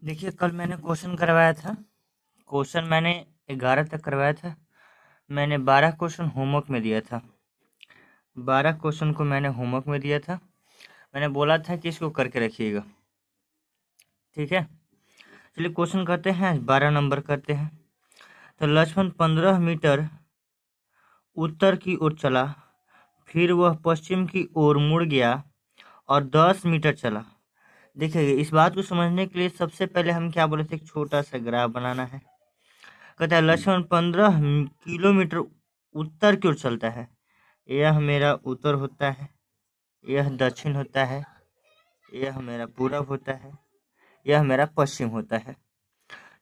देखिए, कल मैंने क्वेश्चन करवाया था। क्वेश्चन मैंने 11 तक करवाया था। मैंने 12 क्वेश्चन होमवर्क में दिया था। 12 क्वेश्चन को मैंने होमवर्क में दिया था। मैंने बोला था कि इसको करके रखिएगा। ठीक है, चलिए क्वेश्चन करते हैं। 12 नंबर करते हैं। तो लक्ष्मण 15 मीटर उत्तर की ओर चला, फिर वह पश्चिम की ओर मुड़ गया और 10 मीटर चला। देखिए, इस बात को समझने के लिए सबसे पहले हम क्या बोले थे, एक छोटा सा ग्राफ बनाना है। कहता है लक्ष्मण 15 किलोमीटर उत्तर की ओर चलता है। यह मेरा उत्तर होता है, यह दक्षिण होता है, यह मेरा पूरब होता है, यह मेरा पश्चिम होता है।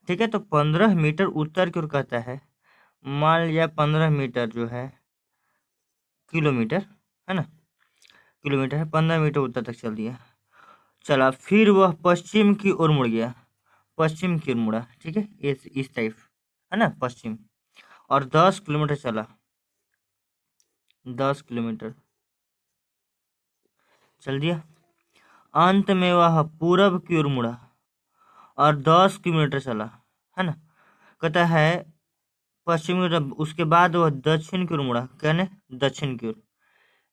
ठीक है, तो 15 मीटर उत्तर की ओर कहता है। मान लिया 15 मीटर जो है किलोमीटर है ना, किलोमीटर है। 15 मीटर उत्तर तक चल दिया, चला, फिर वह पश्चिम की ओर मुड़ गया। पश्चिम की ओर मुड़ा, ठीक है, इस टाइप है ना, पश्चिम। और 10 किलोमीटर चला, 10 किलोमीटर चल दिया। अंत में वह पूरब की ओर मुड़ा और 10 किलोमीटर चला, है ना। कहता है पश्चिम की ओर, उसके बाद वह दक्षिण की ओर मुड़ा, कहने दक्षिण की ओर,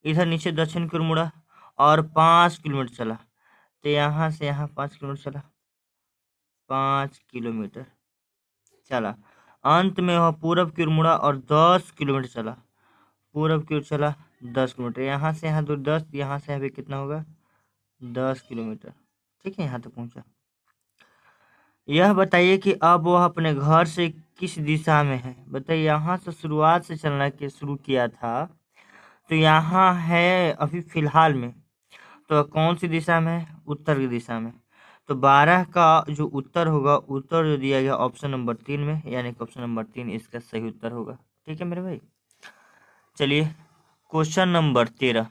इधर नीचे दक्षिण की ओर मुड़ा और 5 किलोमीटर चला। तो यहाँ से यहाँ 5 किलोमीटर चला, 5 किलोमीटर चला। अंत में वह पूरब की ओर मुड़ा और 10 किलोमीटर चला। पूरब की ओर चला 10 किलोमीटर, यहाँ से यहाँ दूर 10, यहाँ से अभी कितना होगा 10 किलोमीटर। ठीक है, यहाँ तक पहुँचा। यह बताइए कि अब वह अपने घर से किस दिशा में है। बताइए, यहाँ से शुरुआत से चलना के शुरू किया था, तो यहाँ है अभी फिलहाल में, तो कौन सी दिशा में है, उत्तर की दिशा में। तो 12 का जो उत्तर होगा, उत्तर जो दिया गया ऑप्शन नंबर 3 में, यानी कि ऑप्शन नंबर 3 इसका सही उत्तर होगा। ठीक है मेरे भाई, चलिए क्वेश्चन नंबर 13।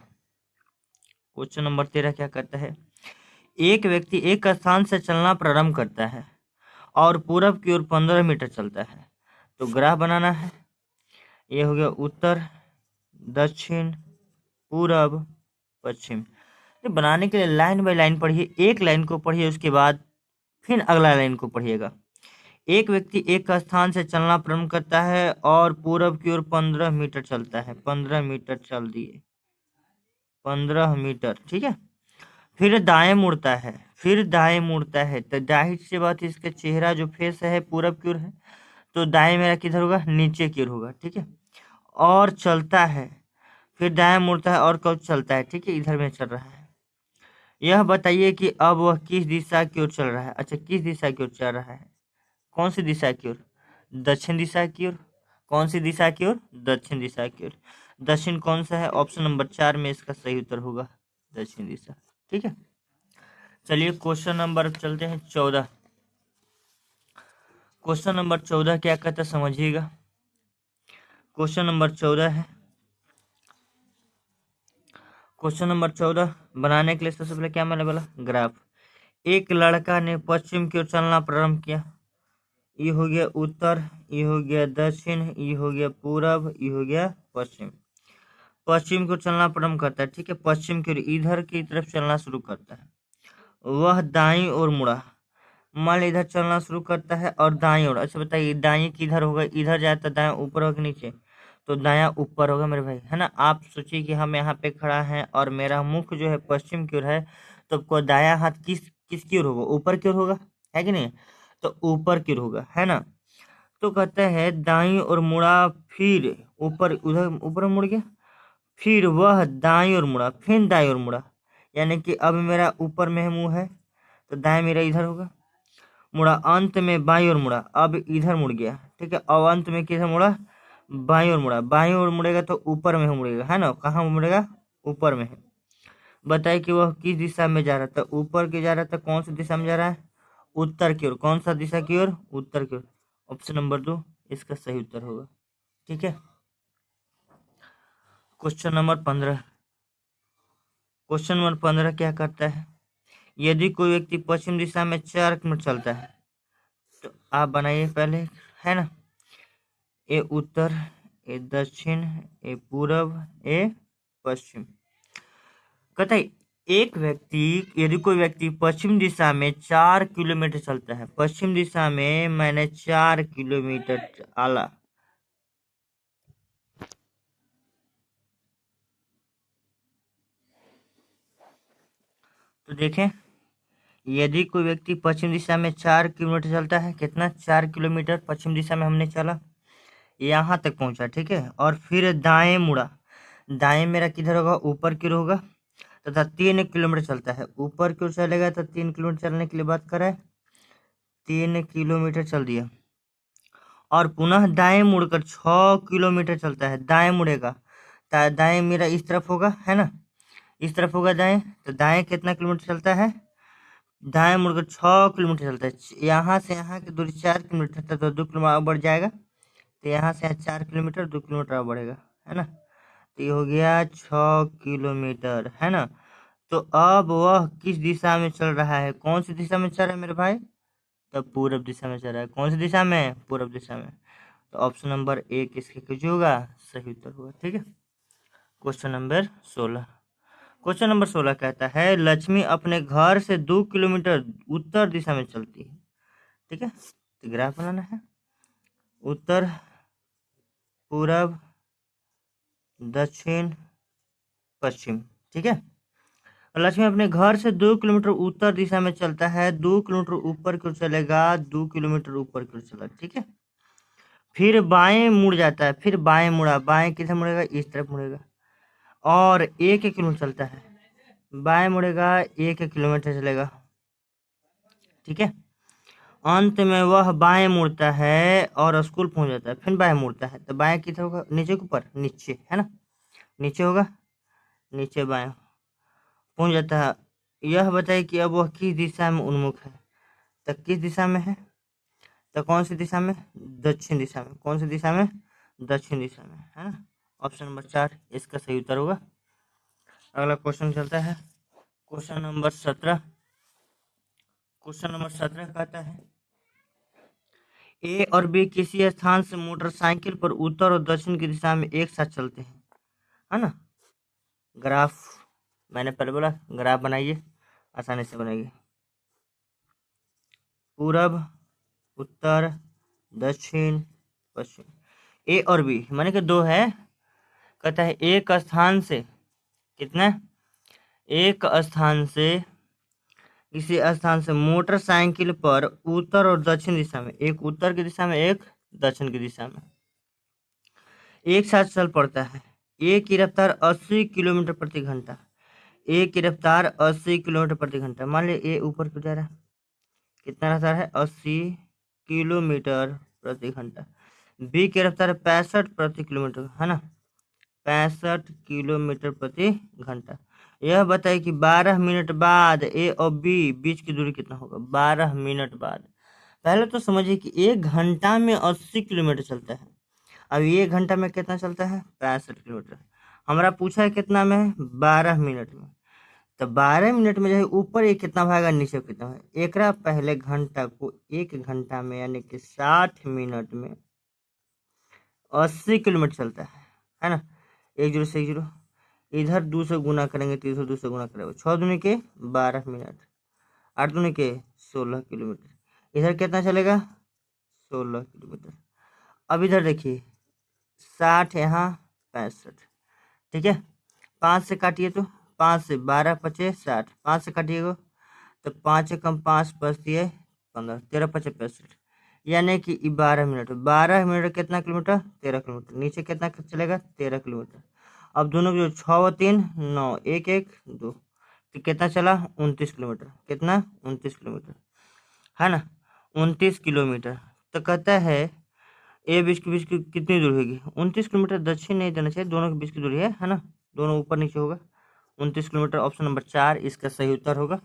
क्वेश्चन नंबर 13 क्या कहता है। एक व्यक्ति एक स्थान से चलना प्रारंभ करता है और पूरब की ओर 15 मीटर चलता है। तो ग्राफ बनाना है। ये हो गया उत्तर, दक्षिण, पूरब, पश्चिम। तो बनाने के लिए लाइन बाय लाइन पढ़िए, एक लाइन को पढ़िए, उसके बाद फिर अगला लाइन को पढ़िएगा। एक व्यक्ति एक स्थान से चलना प्रारंभ करता है और पूरब की ओर 15 मीटर चलता है। 15 मीटर चल दिए, 15 मीटर, ठीक है। फिर दाएं मुड़ता है, फिर दाएं मुड़ता है। तो जाहिर सी बात, इसका चेहरा जो फेस है पूरब की ओर है, तो दाएं मेरा किधर होगा, नीचे की ओर होगा। ठीक है, और चलता है, फिर दाएं मुड़ता है और कब चलता है, ठीक है, इधर में चल रहा है। यह बताइए कि अब वह किस दिशा की ओर चल रहा है। अच्छा, किस दिशा की ओर चल रहा है, कौन सी दिशा की ओर, दक्षिण दिशा की ओर। कौन सी दिशा की ओर, दक्षिण दिशा की ओर। दक्षिण कौन सा है, ऑप्शन नंबर 4 में इसका सही उत्तर होगा दक्षिण दिशा। ठीक है, चलिए क्वेश्चन नंबर चलते हैं 14। क्वेश्चन नंबर 14 क्या कहता है समझिएगा। क्वेश्चन नंबर 14 है, क्वेश्चन नंबर 14 बनाने के लिए सबसे पहले क्या मैंने बोला, ग्राफ। एक लड़का ने पश्चिम की ओर चलना प्रारंभ किया। ये हो गया उत्तर, ये हो गया दक्षिण, ये हो गया पूरब, ये हो गया पश्चिम। पश्चिम को चलना प्रारंभ करता है, ठीक है, पश्चिम की ओर इधर की तरफ चलना शुरू करता है। वह दाईं ओर मुड़ा। मान ली इधर चलना शुरू करता है और दाईं ओर। अच्छा बताइए, दाईं किधर होगा, इधर जाए तो दायां ऊपर होगा कि नीचे, तो दायां ऊपर होगा मेरे भाई, है ना। आप सोचिए कि हम यहाँ पे खड़ा हैं और मेरा मुख जो है पश्चिम की ओर है, तो को दायां हाथ किसकी ओर होगा, ऊपर की ओर होगा, है कि नहीं। तो ऊपर की ओर होगा, है ना। तो कहते हैं दाईं ओर मुड़ा, फिर ऊपर, उधर ऊपर मुड़ गया, फिर वह दाईं ओर मुड़ा, फिर दाईं ओर मुड़ा। यानी कि अब मेरा ऊपर में मुंह है, तो दाएं मेरा इधर होगा, मुड़ा। अंत में बाईं ओर मुड़ा, अब इधर मुड़ गया, ठीक है। और अंत में किधर मुड़ा, बाईं ओर मुड़ा। बाईं ओर मुड़ेगा तो ऊपर में मुड़ेगा, है ना। कहाँ मुड़ेगा, ऊपर में है। बताइए कि वह किस दिशा में जा रहा था, ऊपर की जा रहा था, कौन सी दिशा में जा रहा है, उत्तर की ओर। कौन सा दिशा की ओर, उत्तर की ओर। ऑप्शन नंबर 2 इसका सही उत्तर होगा। ठीक है, क्वेश्चन नंबर 15। क्वेश्चन नंबर 15 क्या करता है। यदि कोई व्यक्ति पश्चिम दिशा में 4 किलोमीटर चलता है, तो आप बनाइए पहले, है ना। ए उत्तर, ए दक्षिण, ए पूरब, ए पश्चिम। कहता है एक व्यक्ति यदि कोई व्यक्ति पश्चिम दिशा में 4 किलोमीटर चलता है, पश्चिम दिशा में मैंने 4 किलोमीटर चला, तो देखें यदि कोई व्यक्ति पश्चिम दिशा में 4 किलोमीटर चलता है, कितना 4 किलोमीटर पश्चिम दिशा में हमने चला, यहाँ तक पहुंचा, ठीक है, और फिर दाएं मुड़ा, दाएं मेरा किधर होगा, ऊपर की ओर होगा, तथा 3 किलोमीटर चलता है, ऊपर की ओर चलेगा तो 3 किलोमीटर चलने के लिए बात कर रहा है, 3 किलोमीटर चल दिया, और पुनः दाएं मुड़कर 6 किलोमीटर चलता है, दाएं मुड़ेगा, दाएं मेरा इस तरफ होगा, है ना, इस तरफ होगा दाएं, तो दाएं कितना किलोमीटर चलता है, दाएं मुड़कर 6 किलोमीटर चलता है, यहाँ से यहाँ की दूरी 4 किलोमीटर था, तो 2 किलोमीटर बढ़ जाएगा, तो यहाँ से यहाँ 4 किलोमीटर, 2 किलोमीटर और बढ़ेगा, है ना, तो ये हो गया 6 किलोमीटर, है ना। तो अब वह किस दिशा में चल रहा है, कौन सी दिशा में चल रहा है मेरे भाई, तो पूर्व दिशा में चल रहा है, कौन सी दिशा में, पूर्व दिशा में, तो ऑप्शन नंबर ए किसके कुछ होगा, सही उत्तर होगा, ठीक है। क्वेश्चन नंबर 16, क्वेश्चन नंबर 16 कहता है लक्ष्मी अपने घर से 2 किलोमीटर उत्तर दिशा में चलती है, ठीक है, तो ग्राफ बनाना है, उत्तर, पूरब, दक्षिण, पश्चिम, ठीक है। लक्ष्मी अपने घर से 2 किलोमीटर उत्तर दिशा में चलता है, 2 किलोमीटर ऊपर की ओर चलेगा, 2 किलोमीटर ऊपर की ओर चला, ठीक है, फिर बाएं मुड़ जाता है, फिर बाएं मुड़ा, बाएं किधर मुड़ेगा, इस तरफ मुड़ेगा, और 1 किलोमीटर चलता है, बाएं मुड़ेगा, 1 किलोमीटर चलेगा, ठीक है, अंत में वह बाएं मुड़ता है और स्कूल पहुंच जाता है, फिर बाएं मुड़ता है, तो बाएं किधर होगा, नीचे के ऊपर, नीचे, है ना, नीचे होगा, नीचे बाएं पहुंच जाता है। यह बताइए कि अब वह किस दिशा में उन्मुख है, तो किस दिशा में है, तो कौन सी दिशा में, दक्षिण दिशा में, कौन सी दिशा में, दक्षिण दिशा में, है ना, ऑप्शन नंबर 4 इसका सही उत्तर होगा। अगला क्वेश्चन चलता है, क्वेश्चन नंबर 17, क्वेश्चन नंबर 17 कहता है ए और बी किसी स्थान से मोटरसाइकिल पर उत्तर और दक्षिण की दिशा में एक साथ चलते हैं, है ना, ग्राफ मैंने पहले बोला ग्राफ बनाइए, आसानी से बनाइए, पूरब, उत्तर, दक्षिण, पश्चिम, ए और बी माने कि 2 है, कहता है एक स्थान से, कितना, एक स्थान से, किसी स्थान से मोटरसाइकिल पर उत्तर और दक्षिण दिशा में, एक उत्तर की दिशा में, एक दक्षिण की दिशा में एक साथ चल पड़ता है, ए की रफ्तार 80 किलोमीटर प्रति घंटा, ए की रफ्तार 80 किलोमीटर प्रति घंटा, मान लीजिए ए ऊपर क्यों जा रहा है, कितना रफ्तार है, 80 किलोमीटर प्रति घंटा, बी की रफ्तार 65 प्रति किलोमीटर, है ना, 65 किलोमीटर प्रति घंटा। यह बताइए कि 12 मिनट बाद ए और बी बीच की दूरी कितना होगा, 12 मिनट बाद, पहले तो समझिए कि 1 घंटा में 80 किलोमीटर चलता है, अब 1 घंटा में कितना चलता है, 65 किलोमीटर, हमारा पूछा है कितना में, 12 मिनट में, तो 12 मिनट में जो है ऊपर ये कितना भागा, नीचे कितना है, एक पहले घंटा को 1 घंटा में यानी कि 60 मिनट में 80 किलोमीटर चलता है ना, 1 0 से 1 0, इधर 2 से गुना करेंगे तो इधर 2 से गुना करेंगे, 6 दूनी के 12 मिनट, 8 दूनी के 16 किलोमीटर, इधर कितना चलेगा, 16 किलोमीटर। अब इधर देखिए 60 यहाँ 65, ठीक है, 5 से काटिए तो 5 से 12 पचे 60, 5 से काटिएगा तो 5 से कम 5 बच दिए 15, 13 पचे 65, यानी कि 12 मिनट, 12 मिनट कितना किलोमीटर, 13 किलोमीटर, नीचे कितना चलेगा, 13 किलोमीटर। अब दोनों जो 6 व 3 9, 1 1 2, तो कितना चला, 29 किलोमीटर, कितना 29 किलोमीटर, है ना, 29 किलोमीटर। तो कहता है ए बीच के बीच की कितनी दूरी होगी, 29 किलोमीटर, दक्षिण नहीं देना चाहिए, दोनों के बीच की दूरी है ना, दोनों ऊपर नीचे होगा, 29 किलोमीटर, ऑप्शन नंबर 4 इसका सही उत्तर होगा।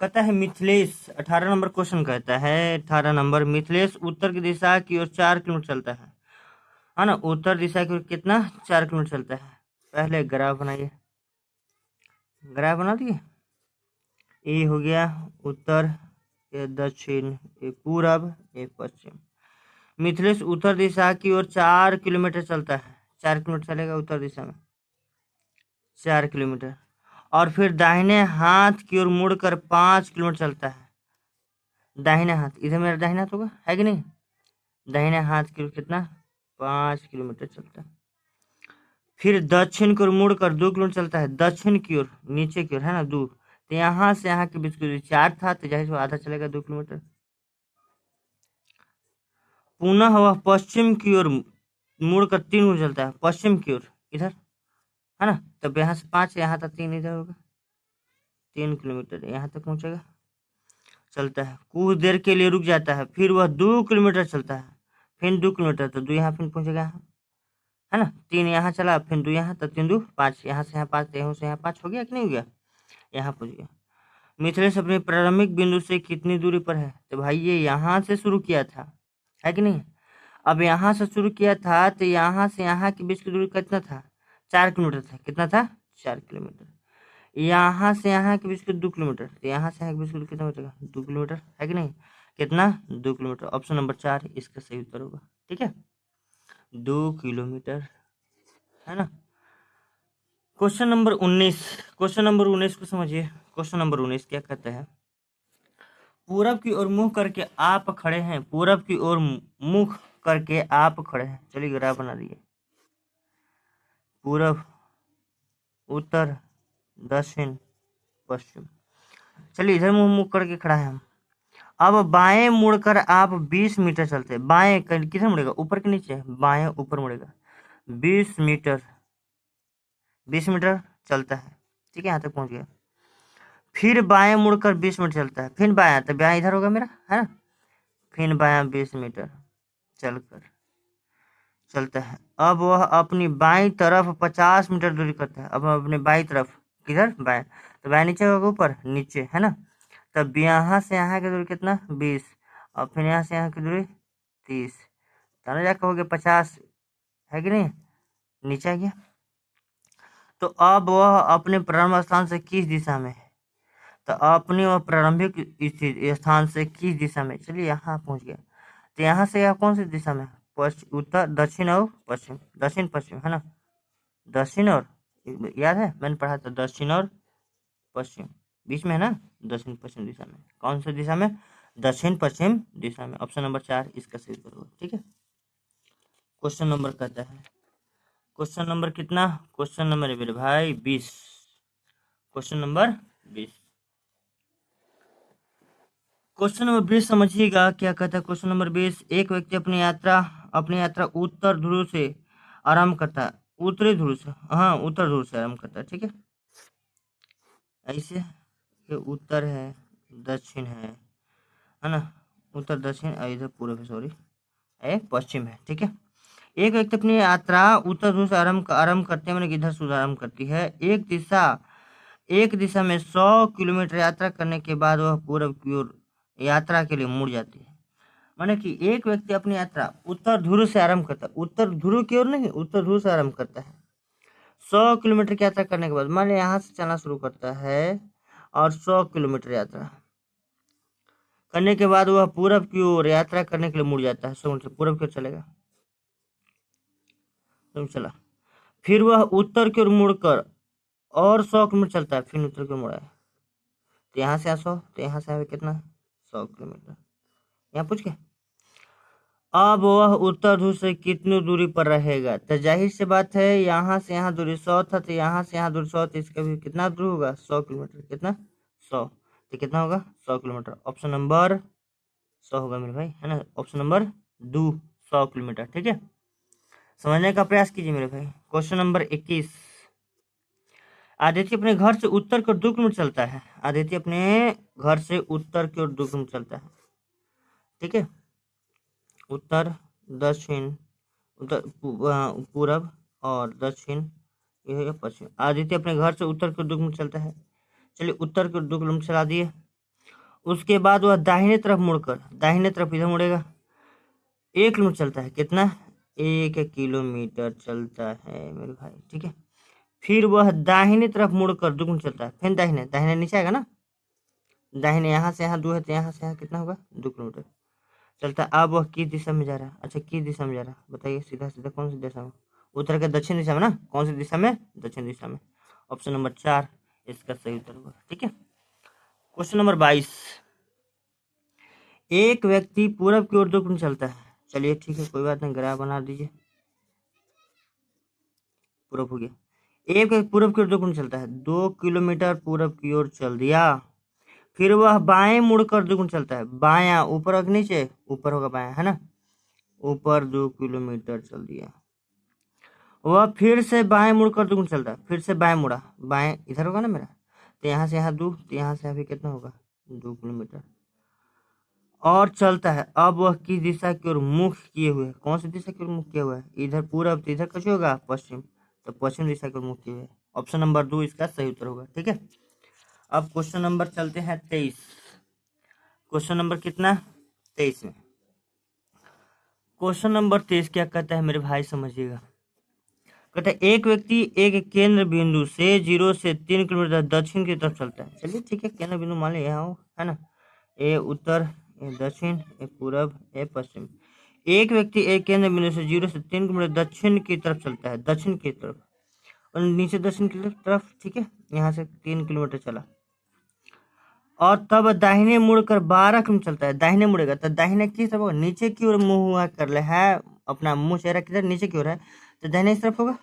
कहता है मिथिलेश, 18 नंबर क्वेश्चन कहता है, 18 नंबर, मिथिलेश उत्तर की दिशा की ओर 4 किलोमीटर चलता है ना, उत्तर दिशा की ओर कितना, 4 किलोमीटर चलता है, पहले ग्राफ बनाइए, ग्राफ बना दिए, ए हो गया उत्तर, ये दक्षिण, ये पूरब, ये पश्चिम, मिथिलेश उत्तर दिशा की ओर 4 किलोमीटर चलता है, 4 किलोमीटर चलेगा उत्तर दिशा में, 4 किलोमीटर, और फिर दाहिने हाथ की ओर मुड़कर 5 किलोमीटर चलता है। दाहिने हाथ, इधर मेरा दाहिना हाथ होगा, है कि नहीं? दाहिने हाथ की ओर कितना? 5 किलोमीटर चलता है। फिर दक्षिण की ओर मुड़कर 2 किलोमीटर चलता है। दक्षिण की ओर, नीचे की ओर, है ना, दूर। तो यहाँ से यहाँ के बीच की दूरी 4 था, तो जाहिर से आधा चलेगा 2 किलोमीटर। पुनः वह पश्चिम की ओर मुड़कर 3 किलोमीटर चलता है। पश्चिम की ओर, इधर, है ना, तब यहाँ से 5, यहाँ तक 3, इधर होगा 3 किलोमीटर, यहाँ तक पहुंचेगा, चलता है। कुछ देर के लिए रुक जाता है, फिर वह 2 किलोमीटर चलता है। फिर 2 किलोमीटर, तो 2 यहाँ फिर पहुंचेगा यहाँ, है ना, 3 यहाँ चला, फिर 2 यहाँ, तो 3 2 5, यहाँ से यहाँ 5, यहाँ से यहाँ 5 हो गया कि नहीं हो गया? यहाँ पहुंच गया। मिथिलेश अपने प्रारंभिक बिंदु से कितनी दूरी पर है? तो भाई ये यहाँ से शुरू किया था, है कि नहीं? अब यहाँ से शुरू किया था, तो यहाँ से यहाँ के बीच की दूरी कितना था? 4 किलोमीटर था। कितना था? 4 किलोमीटर। यहाँ से यहाँ के बीच की 2 किलोमीटर, तो यहाँ से यहाँ के बीच की दूरी कितना बचेगा? 2 किलोमीटर, है कि नहीं? कितना? 2 किलोमीटर। ऑप्शन नंबर 4 इसका सही उत्तर होगा। ठीक है, 2 किलोमीटर, है ना। क्वेश्चन नंबर 19, क्वेश्चन नंबर 19 को समझिए। क्वेश्चन नंबर 19 क्या कहता है? पूरब की ओर मुंह करके आप खड़े हैं। पूरब की ओर मुख करके आप खड़े हैं। चलिए ग्राफ बना दिए। पूरब, उत्तर, दक्षिण, पश्चिम। चलिए इधर मुंह मुख करके खड़ा है हम। अब बाएं मुड़कर आप 20 मीटर चलते हैं। बाएं किधर मुड़ेगा? ऊपर के नीचे? बाएं ऊपर मुड़ेगा। 20 मीटर, 20 मीटर चलता है। ठीक है, यहाँ तक पहुंच गया। फिर बाएं मुड़कर 20 मीटर चलता है। फिर बायां, तो बायां इधर होगा मेरा, है ना। फिर बायां 20 मीटर चलकर चलता है। अब वह अपनी बाईं तरफ 50 मीटर दूरी करता है। अब अपने बाईं तरफ, किधर? बाएं, तो बाएं नीचे होगा, ऊपर नीचे, है ना। तब यहाँ से यहाँ की दूरी कितना? 20, और फिर यहाँ से यहाँ की दूरी 30, दोनों जाकर हो गया 50, है कि नहीं? नीचे आ गया। तो अब वह अपने प्रारंभ स्थान से किस दिशा में है? तो अपनी वह प्रारंभिक स्थान से किस दिशा में? चलिए यहाँ पहुंच गया। तो यहाँ से यहाँ कौन सी दिशा में? पश्चिम, उत्तर, दक्षिण और पश्चिम। दक्षिण पश्चिम, है ना। दक्षिण और, याद है मैंने पढ़ा था, दक्षिण और पश्चिम बीच में, है ना। दक्षिण पश्चिम दिशा में। कौन सी दिशा में? दक्षिण पश्चिम दिशा में। ऑप्शन नंबर 4 इसका सही उत्तर होगा। ठीक है, क्वेश्चन नंबर कहता है, क्वेश्चन नंबर कितना? क्वेश्चन नंबर है मेरे भाई 20। क्वेश्चन नंबर 20, क्वेश्चन नंबर 20 समझिएगा क्या कहता है। क्वेश्चन नंबर 20, एक व्यक्ति अपनी यात्रा उत्तर ध्रुव से आरंभ करता है। उत्तरी ध्रुव से, हाँ, उत्तर ध्रुव से आरंभ करता है। ठीक है, ऐसे ये उत्तर है, दक्षिण है ना, उत्तर दक्षिण, इधर पूर्व है, सॉरी, पश्चिम है। ठीक है, एक व्यक्ति अपनी यात्रा उत्तर ध्रुव से आरंभ करते हैं, मैंने इधर से आरंभ करती है। एक दिशा में 100 किलोमीटर यात्रा करने के बाद वह पूर्व की ओर यात्रा के लिए मुड़ जाती है। माने कि एक व्यक्ति अपनी यात्रा उत्तर ध्रुव से आरंभ करता है, उत्तर ध्रुव की ओर नहीं, उत्तर ध्रुव से आरंभ करता है। 100 किलोमीटर की यात्रा करने के बाद, मान यहाँ से चलना शुरू करता है और 100 किलोमीटर यात्रा करने के बाद वह पूरब की ओर यात्रा करने के लिए मुड़ जाता है। 100 किलोमीटर पूरब की ओर चलेगा, तुम चला। फिर वह उत्तर की ओर मुड़कर और 100 किलोमीटर चलता है, फिर उत्तर की ओर मुड़ा है। तो यहाँ से 100, तो यहाँ से कितना? 100 किलोमीटर। यहाँ पूछ के अब वह उत्तर ध्रुव से कितनी दूरी पर रहेगा? तो जाहिर सी बात है, यहाँ से यहाँ दूरी 100 था, तो यहाँ से यहाँ दूरी 100, तो इसका भी कितना दूर होगा? 100 किलोमीटर। कितना? 100, तो कितना होगा? 100 किलोमीटर। ऑप्शन नंबर 100 होगा मेरे भाई, है ना। Option number 2, 100 kilometre. ठीक है, समझने का प्रयास कीजिए मेरे भाई। क्वेश्चन नंबर 21, आदित्य अपने घर से उत्तर की ओर 2 किलोमीटर चलता है। आदित्य अपने घर से उत्तर की ओर 2 किलोमीटर चलता है। ठीक है, उत्तर, दक्षिण, उत्तर, पूरब और दक्षिण, यह है पश्चिम। आदित्य अपने घर से उत्तर की ओर 2 किलोमीटर चलता है। चलिए उत्तर की ओर 2 किलोमीटर चला दिए। उसके बाद वह दाहिने तरफ मुड़कर, दाहिने तरफ इधर मुड़ेगा, 1 किलोमीटर चलता है। कितना? 1 किलोमीटर चलता है मेरे भाई। ठीक है, फिर वह दाहिने तरफ मुड़कर 2 किलोमीटर चलता है। फिर दाहिने, दाहिने नीचे आएगा ना, दाहिने यहाँ से यहाँ 2 है, तो यहाँ से यहाँ कितना होगा? 2 किलोमीटर चलता है। अब वह किस दिशा में जा रहा है? अच्छा, किस दिशा में जा रहा है बताइए? सीधा सीधा कौन सी दिशा में? उत्तर के दक्षिण दिशा में ना। कौन सी दिशा में? दक्षिण दिशा में। ऑप्शन नंबर 4 इसका सही उत्तर होगा। ठीक है, क्वेश्चन नंबर 22, एक व्यक्ति पूरब की ओर 2 किलोमीटर चलता है। चलिए ठीक है, कोई बात नहीं, ग्राफ बना दीजिए। पूरब हो गया, एक व्यक्ति पूरब की ओर 2 किलोमीटर चलता है, 2 किलोमीटर पूरब की ओर चल दिया, फिर वह बाएं मुड़कर 2 किलोमीटर चलता है। बायां ऊपर और नीचे, ऊपर होगा बायां, है ना, ऊपर 2 किलोमीटर चल दिया, वह फिर से बाएं मुड़कर 2 किलोमीटर चलता है, फिर से बाएं मुड़ा, बाएं इधर होगा ना मेरा, तो यहाँ से यहाँ 2, तो यहाँ से यहाँ भी कितना होगा 2 किलोमीटर, और चलता है। अब वह किस दिशा की ओर मुख किए हुए है, कौन सी दिशा की ओर मुख किया हुआ है, इधर पूरब, तो इधर कैसे होगा पश्चिम, तो पश्चिम दिशा की ओर मुख किए हुए है। ऑप्शन नंबर 2 इसका सही उत्तर होगा। ठीक है, अब क्वेश्चन नंबर चलते हैं 23, क्वेश्चन नंबर कितना 23 में, क्वेश्चन नंबर 23 क्या कहता है मेरे भाई, समझिएगा। कहता है एक व्यक्ति एक केंद्र बिंदु से 0 से 3 किलोमीटर दक्षिण की तरफ चलता है। चलिए ठीक है, केंद्र बिंदु मान लिया यहाँ हो, है ना, ए उत्तर, ए दक्षिण, ए पूरब, ए पश्चिम। एक व्यक्ति एक केंद्र बिंदु से 0 से 3 किलोमीटर दक्षिण की तरफ चलता है, दक्षिण की तरफ, और नीचे दक्षिण की तरफ। ठीक है, यहाँ से 3 किलोमीटर चला, और तब दाहिने मुड़कर 12 किलोमीटर चलता है। दाहिने मुड़ेगा तो दाहिने किस तरफ होगा, नीचे की ओर मुंह हुआ कर ले है, अपना मुंह चेहरा किधर, नीचे की ओर है, तो दाहिने इस तरफ होगा।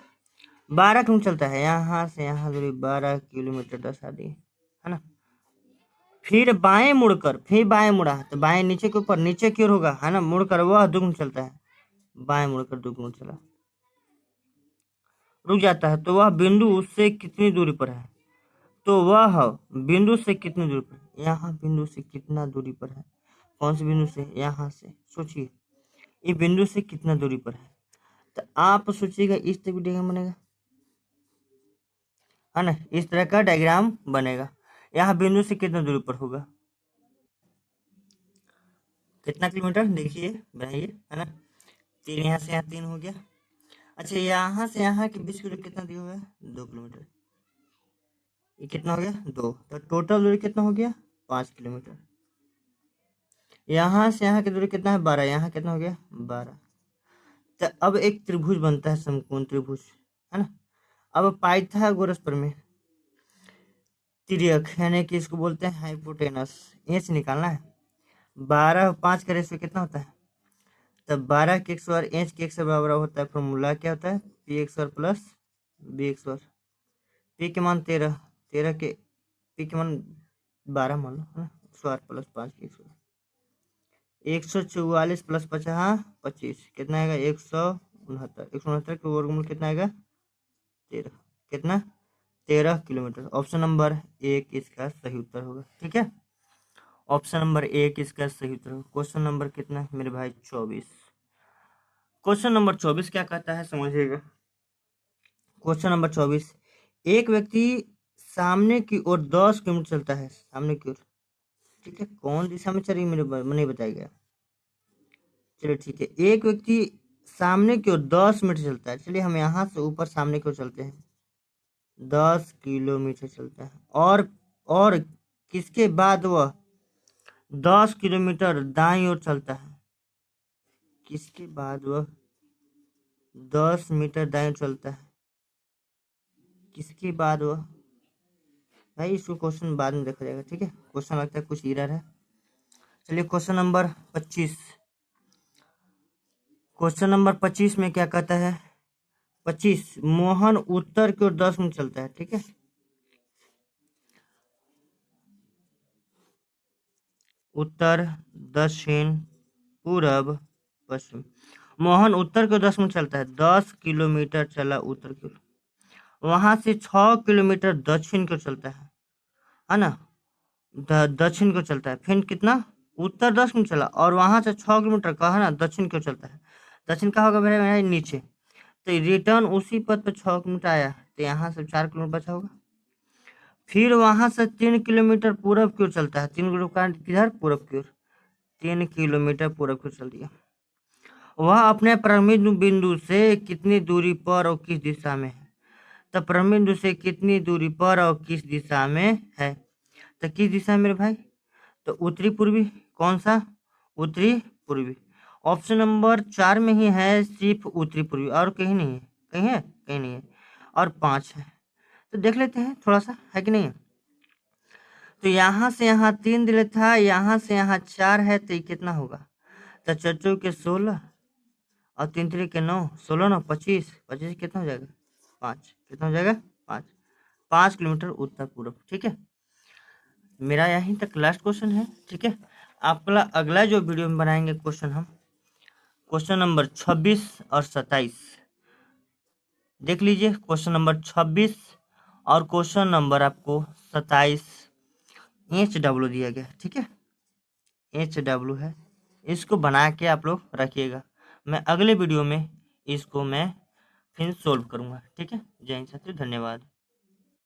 12 किलोमीटर चलता है, यहाँ से यहाँ दूरी 12 किलोमीटर 10 आदि, है ना। फिर बाएं मुड़कर, फिर बाएं मुड़ा, तो बाएं नीचे के ऊपर, नीचे की ओर होगा, है ना, मुड़कर वह 2 किलोमीटर चलता है, बाएं मुड़कर 2 किलोमीटर चला, रुक जाता है, तो वह बिंदु उससे कितनी दूरी पर है, तो वह बिंदु से कितनी दूरी पर, यहाँ बिंदु से कितना दूरी पर है, कौन से बिंदु से, यहाँ से, सोचिए ये बिंदु से कितना दूरी पर है, तो आप सोचिएगा इस तरह डायग्राम बनेगा, है ना, इस तरह का डायग्राम बनेगा। यहाँ बिंदु से कितना दूरी पर होगा, कितना किलोमीटर देखिए बनाइए, है ना, 3 यहाँ से यहाँ 3 हो गया। अच्छा, यहाँ से यहाँ के बीच की दूरी कितना दिया हुआ है, 2 किलोमीटर, ये कितना हो गया 2, तो टोटल दूरी कितना हो गया 5 किलोमीटर। यहाँ से यहाँ की दूरी कितना है 12, यहाँ कितना हो गया 12। तो अब एक त्रिभुज बनता है, समकोण त्रिभुज, है ना। अब पाइथागोरस प्रमेय, तिर्यक यानी कि इसको बोलते हैं हाइपोटेनस, ये से निकालना है। 12 5 का रेशियो कितना होता है, तब 12 के x वर्ग इंच के x बराबर होता है। फॉर्मूला क्या होता है, पी एक्स वर्ग प्लस बी एक्स वर्ग, पी के मान 13, 13 के पी के मान 12 मान लो, है ना, x प्लस 5 के x वर्ग, 144 प्लस 50 25, कितना आएगा 169, 169 के वर्गमूल कितना आएगा 13, कितना 13 किलोमीटर। ऑप्शन नंबर 1 इसका सही उत्तर होगा। ठीक है, ऑप्शन नंबर 1 इसका सही उत्तर होगा। क्वेश्चन नंबर कितना है मेरे भाई 24, क्वेश्चन नंबर 24 क्या कहता है समझिएगा। क्वेश्चन नंबर 24, एक व्यक्ति सामने की ओर 10 किलोमीटर चलता है, सामने की ओर, ठीक है, कौन दिशा में चल रही मेरे नहीं बताया गया। चलिए ठीक है, एक व्यक्ति सामने की ओर 10 मीटर चलता है। चलिए हम यहाँ से ऊपर सामने की ओर चलते हैं, 10 किलोमीटर चलता है, और किसके बाद वह 10 किलोमीटर दाईं ओर चलता है, किसके बाद वह 10 मीटर दाईं ओर चलता है, किसके बाद वह, भाई इसको क्वेश्चन बाद में देखा जाएगा। ठीक है, क्वेश्चन लगता है कुछ एरर है। चलिए क्वेश्चन नंबर 25, क्वेश्चन नंबर 25 में क्या कहता है, 25, मोहन उत्तर की ओर 10 मिनट चलता है। ठीक है, उत्तर, दक्षिण, पूरब, पश्चिम। मोहन उत्तर की ओर 10 मिनट चलता है, 10 किलोमीटर चला उत्तर की ओर, वहां से 6 किलोमीटर दक्षिण की ओर चलता है ना, दक्षिण को चलता है, फिर कितना उत्तर 10 मिनट चला, और वहां से 6 किलोमीटर का है ना दक्षिण को चलता है। दक्षिण का होगा मेरा नीचे, तो रिटर्न उसी पथ पे 6 किलोमीटर आया, तो यहाँ से 4 किलोमीटर बचा होगा। फिर वहां से 3 किलोमीटर पूरब की ओर चलता है, 3 किलोमीटर किधर पूरब की ओर, 3 किलोमीटर पूरब की ओर चल दिया। वह अपने प्रारंभिक बिंदु से कितनी दूरी पर और किस दिशा में है, तो प्रारंभिक बिंदु से कितनी दूरी पर और किस दिशा में है, तो किस दिशा में मेरे भाई, तो उत्तरी पूर्वी, कौन सा उत्तरी पूर्वी। ऑप्शन नंबर 4 में ही है सिर्फ उत्तरी पूर्वी, और कहीं नहीं है, कहीं है कहीं नहीं है, और 5 है, तो देख लेते हैं थोड़ा सा, है कि नहीं। तो यहाँ से यहाँ 3 दिले था, यहाँ से यहाँ 4 है, तो ये कितना होगा, तो 4 के 16 और 3 3 के 9, 16 9 25, 25 कितना हो जाएगा 5, कितना हो जाएगा 5, 5 किलोमीटर उत्तर पूर्व। ठीक है, मेरा यहीं तक लास्ट क्वेश्चन है। ठीक है, आपका अगला जो वीडियो में बनाएंगे क्वेश्चन हम, क्वेश्चन नंबर 26 और 27 देख लीजिए। क्वेश्चन नंबर 26 और क्वेश्चन नंबर आपको 27 HW दिया गया। ठीक है, HW है, इसको बना के आप लोग रखिएगा। मैं अगले वीडियो में इसको मैं फिर सोल्व करूँगा। ठीक है, जय हिंद साथियों, धन्यवाद।